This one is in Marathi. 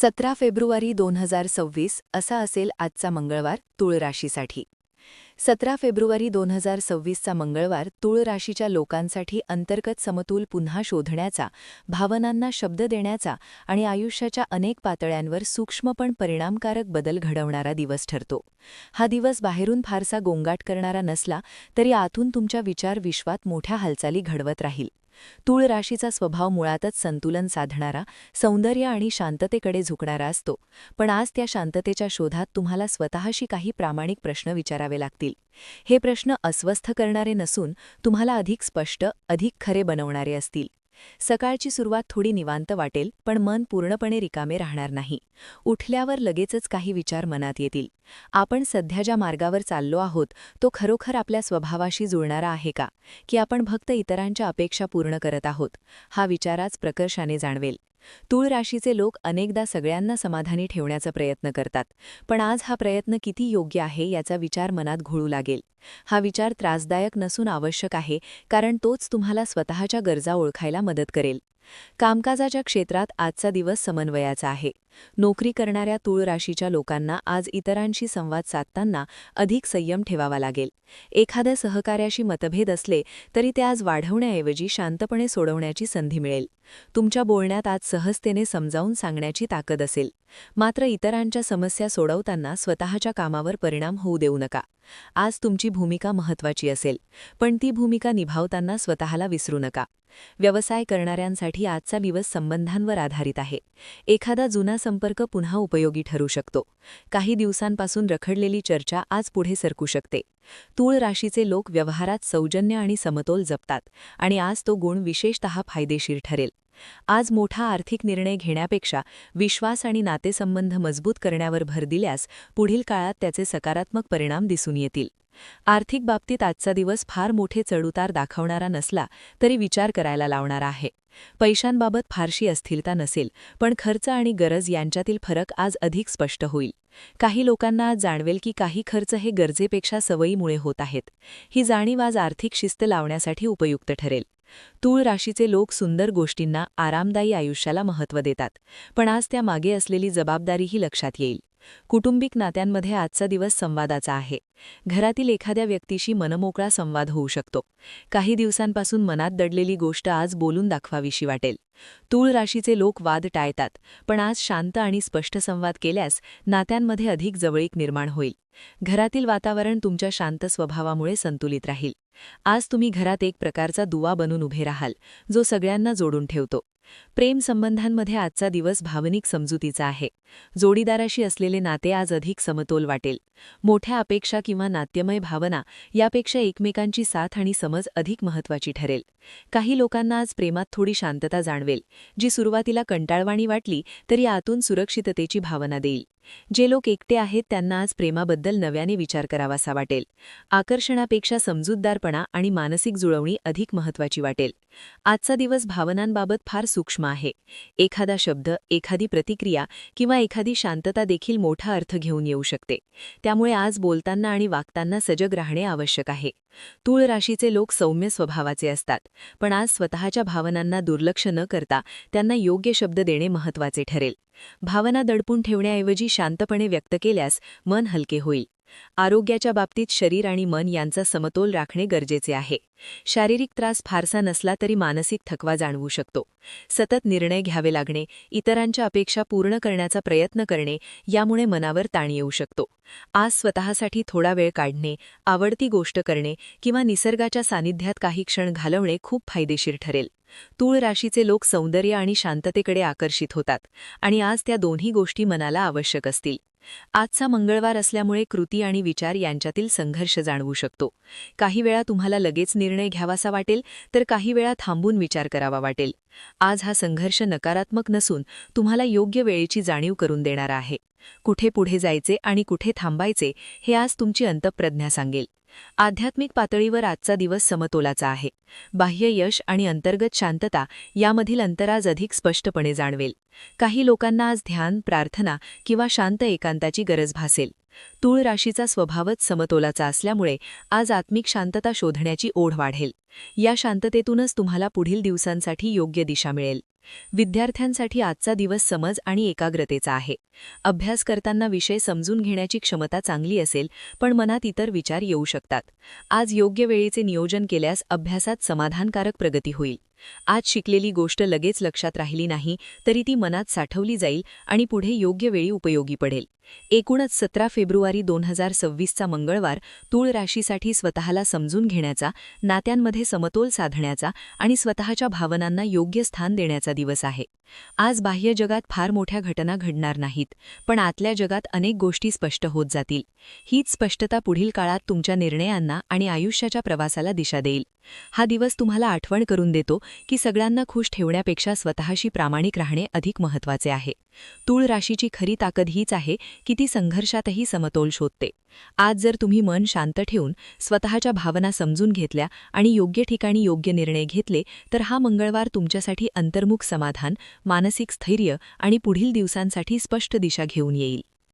17 फेब्रुवारी 2026 असा असेल आजचा मंगळवार तुळ राशीसाठी. 17 फेब्रुवारी 2026चा मंगळवार तुळ राशीच्या लोकांसाठी अंतर्गत समतोल पुन्हा शोधण्याचा, भावनांना शब्द देण्याचा आणि आयुष्याच्या अनेक पातळ्यांवर सूक्ष्म पण परिणामकारक बदल घडवणारा दिवस ठरतो. हा दिवस बाहेरून फारसा गोंगाट करणारा नसला तरी आतून तुमच्या विचार विश्वात मोठ्या हालचाली घडवत राहील. तुळ राशीचा स्वभाव मुळातच संतुलन साधणारा, सौंदर्य आणि शांततेकडे झुकणारा असतो, पण आज त्या शांततेच्या शोधात तुम्हाला स्वतःशी काही प्रामाणिक प्रश्न विचारावे लागतील. हे प्रश्न अस्वस्थ करणारे नसून तुम्हाला अधिक स्पष्ट, अधिक खरे बनवणारे असतील. सकाळची सुरुवात थोडी निवांत वाटेल, पण मन पूर्णपणे रिकामे राहणार नाही. उठल्यावर लगेचच काही विचार मनात येतील. आपण सध्या ज्या मार्गावर चाललो आहोत तो खरोखर आपल्या स्वभावाशी जुळणारा आहे का, की आपण फक्त इतरांच्या अपेक्षा पूर्ण करत आहोत, हा विचार आज प्रकर्षाने जाणवेल. तुळ राशीचे लोक अनेकदा सगळ्यांना समाधानी ठेवण्याचा प्रयत्न करतात, पण आज हा प्रयत्न किती योग्य आहे याचा विचार मनात घोळू लागेल. हा विचार त्रासदायक नसून आवश्यक आहे, कारण तोच तुम्हाला स्वतःच्या गरजा ओळखायला मदत करेल. कामकाजाच्या क्षेत्रात आजचा दिवस समन्वयाचा आहे. नोकरी करणाऱ्या तुळ राशीच्या लोकांना आज इतरांशी संवाद साधताना अधिक संयम ठेवावा लागेल. एखाद्या सहकार्याशी मतभेद असले तरी ते आज वाढवण्याऐवजी शांतपणे सोडवण्याची संधी मिळेल. तुमच्या बोलण्यात आज सहजतेने समजावून सांगण्याची ताकद असेल. मात्र इतरांच्या समस्या सोडवताना स्वतःच्या कामावर परिणाम होऊ देऊ नका. आज तुमची भूमिका महत्त्वाची असेल, पण ती भूमिका निभावताना स्वतःला विसरू नका. व्यवसाय करणाऱ्यांसाठी आजचा दिवस संबंधांवर आधारित आहे. एखादा जुना संपर्क पुन्हा उपयोगी ठरू शकतो. काही दिवसांपासून रखडलेली चर्चा आज पुढे सरकू शकते. तुळ राशीचे लोक व्यवहारात सौजन्य आणि समतोल जपतात आणि आज तो गुण विशेषतः फायदेशीर ठरेल. आज मोठा आर्थिक निर्णय घेण्यापेक्षा विश्वास आणि नातेसंबंध मजबूत करण्यावर भर दिल्यास पुढील काळात त्याचे सकारात्मक परिणाम दिसून येतील. आर्थिक बाबतीत आजचा दिवस फार मोठे चढउतार दाखवणारा नसला तरी विचार करायला लावणारा आहे. पैशांबाबत फारशी अस्थिरता नसेल, पण खर्च आणि गरज यांच्यातील फरक आज अधिक स्पष्ट होईल. काही लोकांना आज जाणवेल की काही खर्च हे गरजेपेक्षा सवयीमुळे होत आहेत. ही जाणीव आज आर्थिक शिस्त लावण्यासाठी उपयुक्त ठरेल. तुळ राशीचे लोक सुंदर गोष्टींना, आरामदायी आयुष्याला महत्त्व देतात, पण आज त्यामागे असलेली जबाबदारीही लक्षात येईल. कौटुंबिक नात्यांमध्ये आजचा दिवस संवादाचा आहे. घरातील एखाद्या व्यक्तीशी मनमोकळा संवाद होऊ शकतो. काही दिवसांपासून मनात दडलेली गोष्ट आज बोलून दाखवावीशी वाटेल. तुळ राशीचे लोक वाद टाळतात, पण आज शांत आणि स्पष्ट संवाद केल्यास नात्यांमध्ये अधिक जवळीक निर्माण होईल. घरातील वातावरण तुमच्या शांत स्वभावामुळे संतुलित राहील. आज तुम्ही घरात एक प्रकारचा दुवा बनून उभे राहाल, जो सगळ्यांना जोडून ठेवतो. प्रेम संबंधांमध्ये आजचा दिवस भावनिक समजुतीचा आहे. जोडीदाराशी असलेले नाते आज अधिक समतोल वाटेल. मोठ्या अपेक्षा किंवा नाट्यमय भावना यापेक्षा एकमेकांची साथ आणि समज अधिक महत्त्वाची ठरेल. काही लोकांना आज प्रेमात थोडी शांतता जाणवेल, जी सुरुवातीला कंटाळवाणी वाटली तरी आतून सुरक्षिततेची भावना देईल. जे लोक एकटे आहेत त्यांना आज प्रेमाबद्दल नव्याने विचार करावासा वाटेल. आकर्षणापेक्षा समजूतदारपणा आणि मानसिक जुळवणी अधिक महत्त्वाची वाटेल. आजचा दिवस भावनांबाबत फार सूक्ष्म आहे. एखादा शब्द, एखादी प्रतिक्रिया किंवा एखादी शांतता देखील मोठा अर्थ घेऊन येऊ शकते. त्यामुळे आज बोलताना आणि वागताना सजग राहणे आवश्यक आहे. तुळ राशीचे लोक सौम्य स्वभावाचे असतात, पण आज स्वतःच्या भावनांना दुर्लक्ष न करता त्यांना योग्य शब्द देणे महत्त्वाचे ठरेल. भावना दडपून ठेवण्याऐवजी शांतपणे व्यक्त केल्यास मन हलके होईल. आरोग्याच्या बाबतीत शरीर आणि मन यांचा समतोल राखणे गरजेचे आहे. शारीरिक त्रास फारसा नसला तरी मानसिक थकवा जाणवू शकतो. सतत निर्णय घ्यावे लागणे, इतरांच्या अपेक्षा पूर्ण करण्याचा प्रयत्न करणे यामुळे मनावर ताण येऊ शकतो. आज स्वतःसाठी थोडा वेळ काढणे, आवडती गोष्ट करणे किंवा निसर्गाच्या सानिध्यात काही क्षण घालवणे खूप फायदेशीर ठरेल. तुळ राशीचे लोक सौंदर्य आणि शांततेकडे आकर्षित होतात आणि आज त्या दोन्ही गोष्टी मनाला आवश्यक असतील. आजचा मंगळवार असल्यामुळे कृती आणि विचार यांच्यातील संघर्ष जाणवू शकतो. काही वेळा तुम्हाला लगेच निर्णय घ्यावासा वाटेल, तर काही वेळा थांबून विचार करावा वाटेल. आज हा संघर्ष नकारात्मक नसून तुम्हाला योग्य वेळेची जाणीव करून देणारा आहे. कुठे पुढे जायचे आणि कुठे थांबायचे हे आज तुमची अंतःप्रज्ञा सांगेल. आध्यात्मिक पातळीवर आजचा दिवस समतोलाचा आहे. बाह्य यश आणि अंतर्गत शांतता यामधील अंतर आज अधिक स्पष्टपणे जाणवेल. काही लोकांना आज ध्यान, प्रार्थना किंवा शांत एकांताची गरज भासेल. तुळ राशीचा स्वभावच समतोलाचा असल्यामुळे आज आत्मिक शांतता शोधण्याची ओढ वाढेल. या शांततेतूनच तुम्हाला पुढील दिवसांसाठी योग्य दिशा मिळेल. विद्यार्थ्यांसाठी आजचा दिवस समज आणि एकाग्रतेचा आहे. अभ्यास करताना विषय समजून घेण्याची क्षमता चांगली असेल, पण मनात इतर विचार येऊ शकतात. आज योग्य वेळेचे नियोजन केल्यास अभ्यासात समाधानकारक प्रगती होईल. आज शिकलेली गोष्ट लगेच लक्षात राहिली नाही तरी ती मनात साठवली जाईल आणि पुढे योग्य वेळी उपयोगी पडेल. एकूणच 17 फेब्रुवारी 2026चा मंगळवार तूळ राशीसाठी स्वतःला समजून घेण्याचा, नात्यांमध्ये समतोल साधण्याचा आणि स्वतःच्या भावनांना योग्य स्थान देण्याचा दिवस आहे. आज बाह्य जगात फार मोठ्या घटना घडणार नाहीत, पण आतल्या जगात अनेक गोष्टी स्पष्ट होत जातील. हीच स्पष्टता पुढील काळात तुमच्या निर्णयांना आणि आयुष्याच्या प्रवासाला दिशा देईल. हा दिवस तुम्हाला आठवण करून देतो की सगळ्यांना खुश ठेवण्यापेक्षा स्वतःशी प्रामाणिक राहणे अधिक महत्त्वाचे आहे. तूळ राशीची खरी ताकद हीच आहे की ती संघर्षातही समतोल शोधते. आज जर तुम्ही मन शांत ठेवून स्वतःच्या भावना समजून घेतल्या आणि योग्य ठिकाणी योग्य निर्णय घेतले तर हा मंगळवार तुमच्यासाठी अंतर्मुख समाधान, मानसिक स्थैर्य आणि पुढील दिवसांसाठी स्पष्ट दिशा घेऊन येईल.